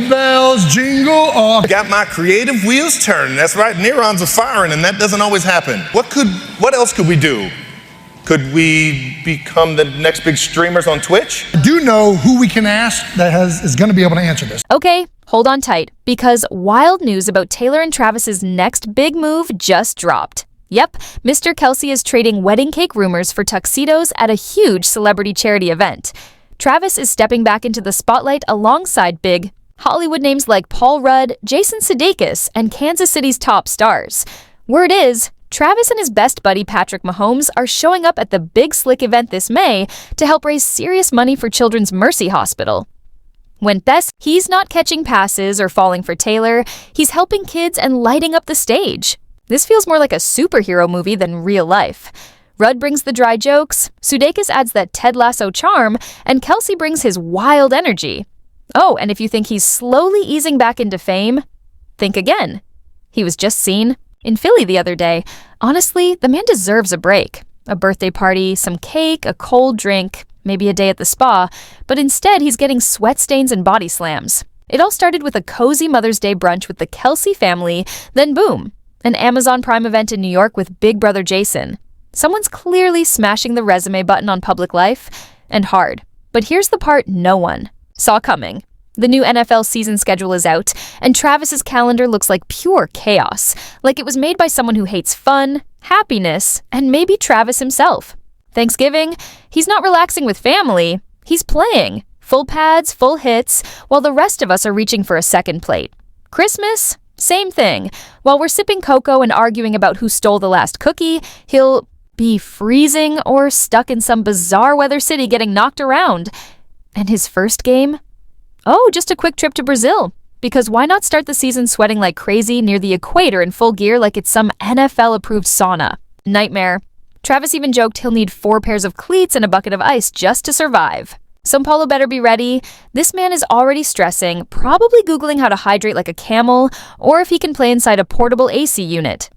bells, jingle all. Got my creative wheels turning. That's right, neurons are firing, and that doesn't always happen. What else could we do? Could we become the next big streamers on Twitch? I do know who we can ask that is going to be able to answer this. Okay, hold on tight, because wild news about Taylor and Travis's next big move just dropped. Yep, Mr. Kelce is trading wedding cake rumors for tuxedos at a huge celebrity charity event. Travis is stepping back into the spotlight alongside big Hollywood names like Paul Rudd, Jason Sudeikis, and Kansas City's top stars. Word is, Travis and his best buddy Patrick Mahomes are showing up at the Big Slick event this May to help raise serious money for Children's Mercy Hospital. When Bess, he's not catching passes or falling for Taylor, he's helping kids and lighting up the stage. This feels more like a superhero movie than real life. Rudd brings the dry jokes, Sudeikis adds that Ted Lasso charm, and Kelce brings his wild energy. Oh, and if you think he's slowly easing back into fame, think again. He was just seen in Philly the other day. Honestly, the man deserves a break. A birthday party, some cake, a cold drink, maybe a day at the spa, but instead he's getting sweat stains and body slams. It all started with a cozy Mother's Day brunch with the Kelce family, then boom, an Amazon Prime event in New York with Big Brother Jason. Someone's clearly smashing the resume button on public life, and hard. But here's the part no one saw coming. The new NFL season schedule is out, and Travis's calendar looks like pure chaos, like it was made by someone who hates fun, happiness, and maybe Travis himself. Thanksgiving, he's not relaxing with family, he's playing. Full pads, full hits, while the rest of us are reaching for a second plate. Christmas, same thing. While we're sipping cocoa and arguing about who stole the last cookie, he'll be freezing or stuck in some bizarre weather city getting knocked around. And his first game? Oh, just a quick trip to Brazil. Because why not start the season sweating like crazy near the equator in full gear like it's some NFL-approved sauna? Nightmare. Travis even joked he'll need 4 pairs of cleats and a bucket of ice just to survive. So Paulo better be ready. This man is already stressing, probably Googling how to hydrate like a camel, or if he can play inside a portable AC unit.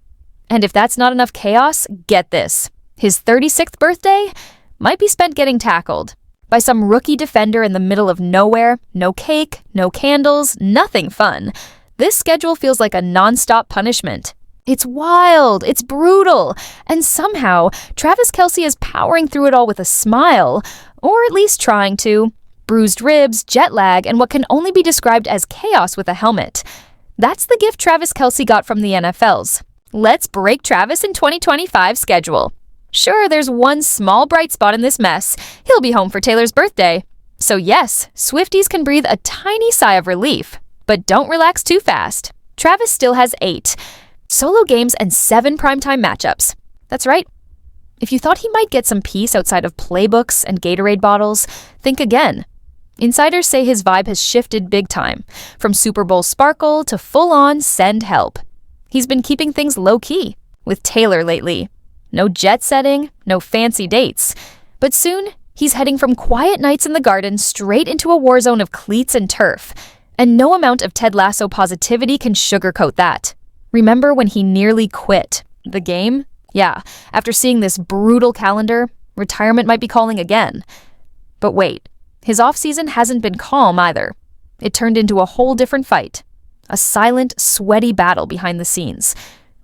And if that's not enough chaos, get this. His 36th birthday might be spent getting tackled by some rookie defender in the middle of nowhere, no cake, no candles, nothing fun. This schedule feels like a non-stop punishment. It's wild, it's brutal, and somehow Travis Kelce is powering through it all with a smile, or at least trying to. Bruised ribs, jet lag, and what can only be described as chaos with a helmet. That's the gift Travis Kelce got from the NFL's. Let's break Travis in 2025 schedule. Sure, there's one small bright spot in this mess. He'll be home for Taylor's birthday. So yes, Swifties can breathe a tiny sigh of relief. But don't relax too fast. Travis still has 8 solo games and 7 primetime matchups. That's right. If you thought he might get some peace outside of playbooks and Gatorade bottles, think again. Insiders say his vibe has shifted big time, from Super Bowl sparkle to full-on send help. He's been keeping things low-key with Taylor lately. No jet setting, no fancy dates. But soon, he's heading from quiet nights in the garden straight into a war zone of cleats and turf. And no amount of Ted Lasso positivity can sugarcoat that. Remember when he nearly quit the game? Yeah, after seeing this brutal calendar, retirement might be calling again. But wait, his off-season hasn't been calm either. It turned into a whole different fight. A silent, sweaty battle behind the scenes.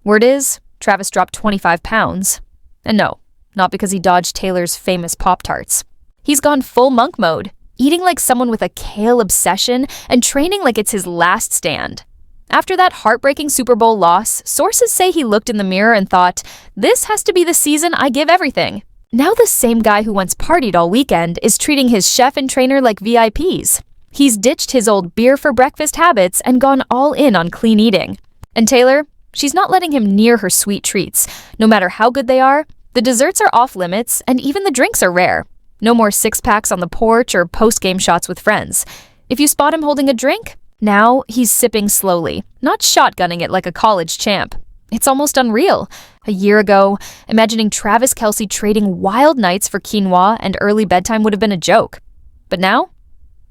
Word is, Travis dropped 25 pounds. And no, not because he dodged Taylor's famous Pop-Tarts. He's gone full monk mode, eating like someone with a kale obsession and training like it's his last stand. After that heartbreaking Super Bowl loss, sources say he looked in the mirror and thought, this has to be the season I give everything. Now the same guy who once partied all weekend is treating his chef and trainer like VIPs. He's ditched his old beer for breakfast habits and gone all in on clean eating. And Taylor? She's not letting him near her sweet treats. No matter how good they are, the desserts are off limits and even the drinks are rare. No more 6-packs on the porch or post-game shots with friends. If you spot him holding a drink, now he's sipping slowly, not shotgunning it like a college champ. It's almost unreal. A year ago, imagining Travis Kelce trading wild nights for quinoa and early bedtime would have been a joke. But now,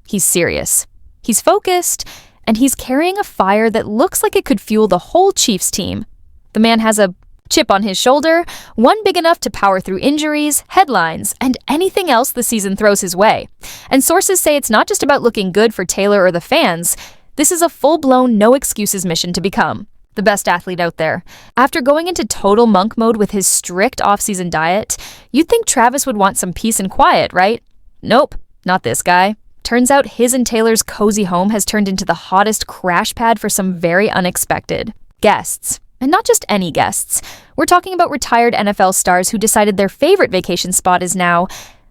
he's serious. He's focused, and he's carrying a fire that looks like it could fuel the whole Chiefs team. The man has a Chip on his shoulder, one big enough to power through injuries, headlines, and anything else the season throws his way. And sources say it's not just about looking good for Taylor or the fans. This is a full-blown no-excuses mission to become the best athlete out there. After going into total monk mode with his strict off-season diet, you'd think Travis would want some peace and quiet, right? Nope, not this guy. Turns out his and Taylor's cozy home has turned into the hottest crash pad for some very unexpected guests. And not just any guests. We're talking about retired NFL stars who decided their favorite vacation spot is now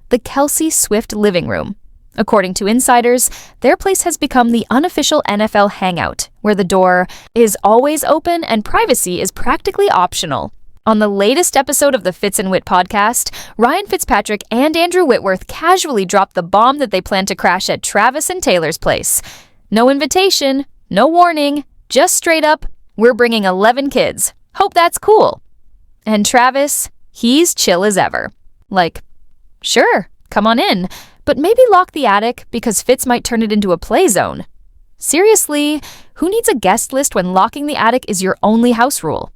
the Kelce-Swift living room. According to insiders, their place has become the unofficial NFL hangout, where the door is always open and privacy is practically optional. On the latest episode of the Fitz and Wit podcast, Ryan Fitzpatrick and Andrew Whitworth casually dropped the bomb that they plan to crash at Travis and Taylor's place. No invitation, no warning, just straight up, we're bringing 11 kids. Hope that's cool. And Travis, he's chill as ever. Like, sure, come on in, but maybe lock the attic because Fitz might turn it into a play zone. Seriously, who needs a guest list when locking the attic is your only house rule?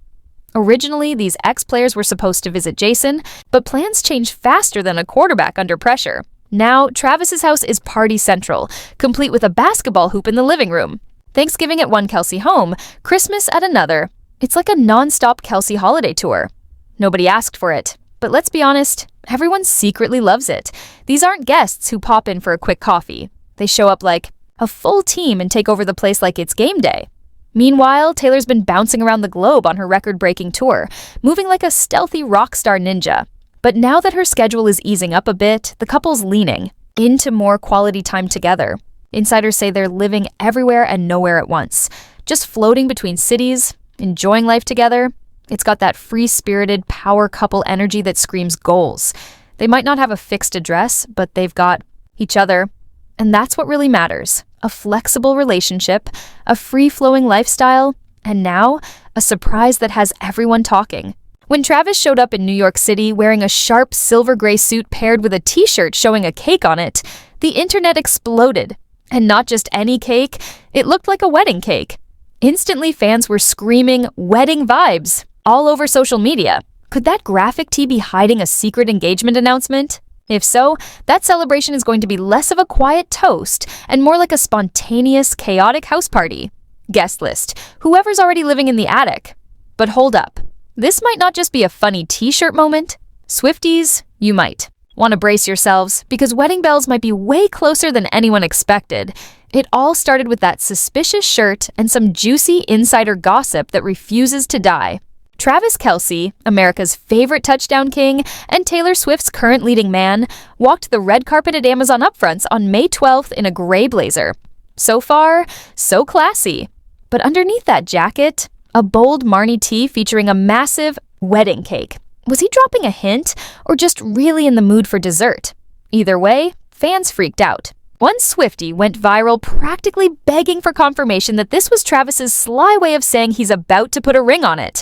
Originally, these ex-players were supposed to visit Jason, but plans change faster than a quarterback under pressure. Now, Travis's house is party central, complete with a basketball hoop in the living room. Thanksgiving at one Kelce home, Christmas at another. It's like a non-stop Kelce holiday tour. Nobody asked for it, but let's be honest, everyone secretly loves it. These aren't guests who pop in for a quick coffee. They show up like a full team and take over the place like it's game day. Meanwhile, Taylor's been bouncing around the globe on her record-breaking tour, moving like a stealthy rock star ninja. But now that her schedule is easing up a bit, the couple's leaning into more quality time together. Insiders say they're living everywhere and nowhere at once, just floating between cities, enjoying life together. It's got that free-spirited power couple energy that screams goals. They might not have a fixed address, but they've got each other. And that's what really matters. A flexible relationship, a free-flowing lifestyle, and now, a surprise that has everyone talking. When Travis showed up in New York City wearing a sharp silver-gray suit paired with a t-shirt showing a cake on it, the internet exploded. And not just any cake, it looked like a wedding cake. Instantly, fans were screaming wedding vibes all over social media. Could that graphic tee be hiding a secret engagement announcement? If so, that celebration is going to be less of a quiet toast and more like a spontaneous, chaotic house party. Guest list, whoever's already living in the attic. But hold up, this might not just be a funny t-shirt moment. Swifties, you might want to brace yourselves because wedding bells might be way closer than anyone expected. It all started with that suspicious shirt and some juicy insider gossip that refuses to die. Travis Kelce, America's favorite touchdown king, and Taylor Swift's current leading man, walked the red carpet at Amazon Upfronts on May 12th in a gray blazer. So far, so classy. But underneath that jacket, a bold Marnie tee featuring a massive wedding cake. Was he dropping a hint, or just really in the mood for dessert? Either way, fans freaked out. One Swiftie went viral practically begging for confirmation that this was Travis's sly way of saying he's about to put a ring on it.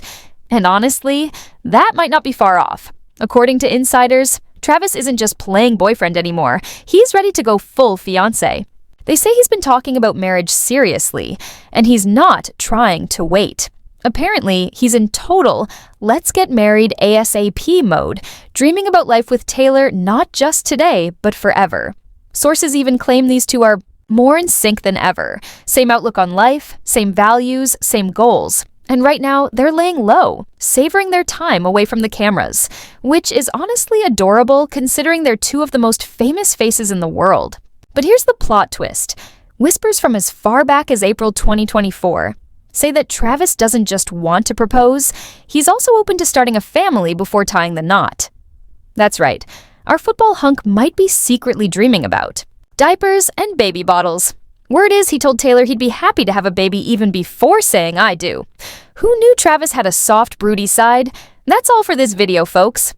And honestly, that might not be far off. According to insiders, Travis isn't just playing boyfriend anymore. He's ready to go full fiancé. They say he's been talking about marriage seriously, and he's not trying to wait. Apparently, he's in total let's get married ASAP mode, dreaming about life with Taylor not just today, but forever. Sources even claim these two are more in sync than ever. Same outlook on life, same values, same goals. And right now, they're laying low, savoring their time away from the cameras, which is honestly adorable considering they're two of the most famous faces in the world. But here's the plot twist. Whispers from as far back as April 2024 say that Travis doesn't just want to propose, he's also open to starting a family before tying the knot. That's right, our football hunk might be secretly dreaming about diapers and baby bottles. Word is he told Taylor he'd be happy to have a baby even before saying I do. Who knew Travis had a soft, broody side? That's all for this video, folks.